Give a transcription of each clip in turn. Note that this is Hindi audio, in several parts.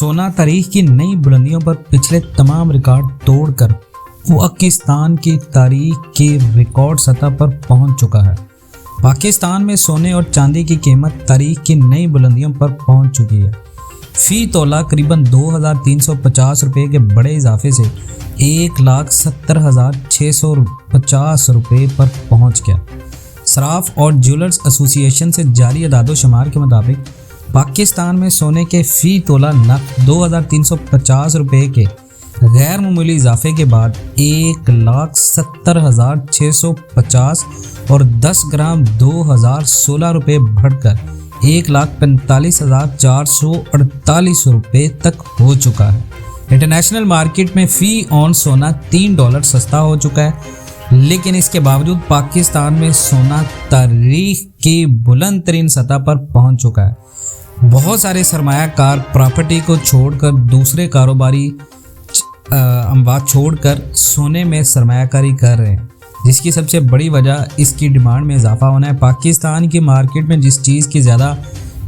सोना तारीख की नई बुलंदियों पर पिछले तमाम रिकॉर्ड तोड़कर पाकिस्तान की तारीख की रिकॉर्ड सतह पर पहुंच चुका है। पाकिस्तान में सोने और चांदी की कीमत तारीख की नई बुलंदियों पर पहुंच चुकी है। फी तोला करीबन 2350 रुपये के बड़े इजाफे से 1,70,650 रुपये पर पहुंच गया। सराफ और ज्वेलर्स एसोसिएशन से जारी अदाद-ओ-शुमार के मुताबिक पाकिस्तान में सोने के फ़ी तोला नग 2,350 रुपये के गैर मामूली इजाफे के बाद 1,70,650 और 10 ग्राम 2,016 रुपये बढ़कर 1,45,448 रुपये तक हो चुका है। इंटरनेशनल मार्केट में फ़ी ऑन सोना $3 सस्ता हो चुका है, लेकिन इसके बावजूद पाकिस्तान में सोना तारीख की बुलंद तरीन सतह पर पहुंच चुका है। बहुत सारे सरमायाकार प्रॉपर्टी को छोड़कर दूसरे कारोबारी अमवात छोड़कर सोने में सरमायाकारी कर रहे हैं, जिसकी सबसे बड़ी वजह इसकी डिमांड में इजाफा होना है। पाकिस्तान की मार्केट में जिस चीज़ की ज़्यादा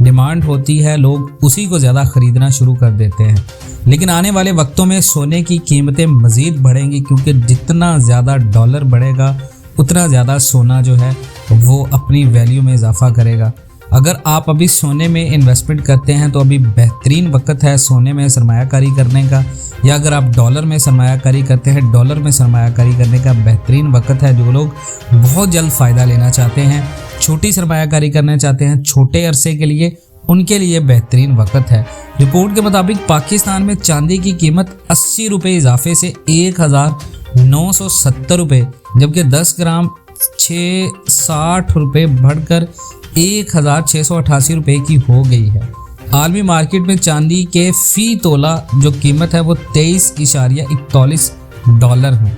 डिमांड होती है, लोग उसी को ज़्यादा ख़रीदना शुरू कर देते हैं। लेकिन आने वाले वक्तों में सोने की कीमतें मज़ीद बढ़ेंगी, क्योंकि जितना ज़्यादा डॉलर बढ़ेगा उतना ज़्यादा सोना जो है वो अपनी वैल्यू में इजाफा करेगा। अगर आप अभी सोने में इन्वेस्टमेंट करते हैं तो अभी बेहतरीन वक्त है सोने में सरमायाकारी करने का, या अगर आप डॉलर में सरमायाकारी करते हैं, डॉलर में सरमायाकारी करने का बेहतरीन वक्त है। जो लोग बहुत जल्द फ़ायदा लेना चाहते हैं, छोटी सरमायाकारी करना चाहते हैं छोटे अरसे के लिए, उनके लिए बेहतरीन वक्त है। रिपोर्ट के मुताबिक पाकिस्तान में चांदी की कीमत 80 रुपये इजाफे से 1,970 रुपये, जबकि 10 ग्राम 660 रुपये बढ़कर 1,688 रुपये की हो गई है। आलमी मार्केट में चांदी के फ़ी तोला जो कीमत है वो $23.41 है,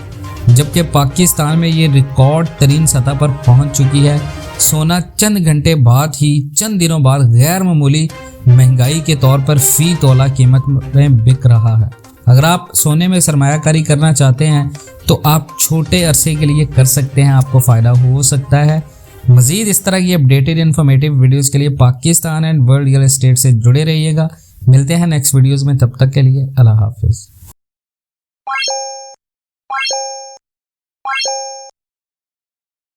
जबकि पाकिस्तान में ये रिकॉर्ड तरीन सतह पर पहुंच चुकी है। सोना चंद घंटे बाद ही, चंद दिनों बाद गैर मामूली महंगाई के तौर पर फ़ी तोला कीमत में बिक रहा है। अगर आप सोने में सरमायाकारी करना चाहते हैं तो आप छोटे अरसे के लिए कर सकते हैं, आपको फ़ायदा हो सकता है। मज़ीद इस तरह की अपडेटेड इन्फॉर्मेटिव वीडियोस के लिए Pakistan and world real estate से जुड़े रहिएगा। मिलते हैं नेक्स्ट वीडियोस में, तब तक के लिए अल्लाह हाफिज़।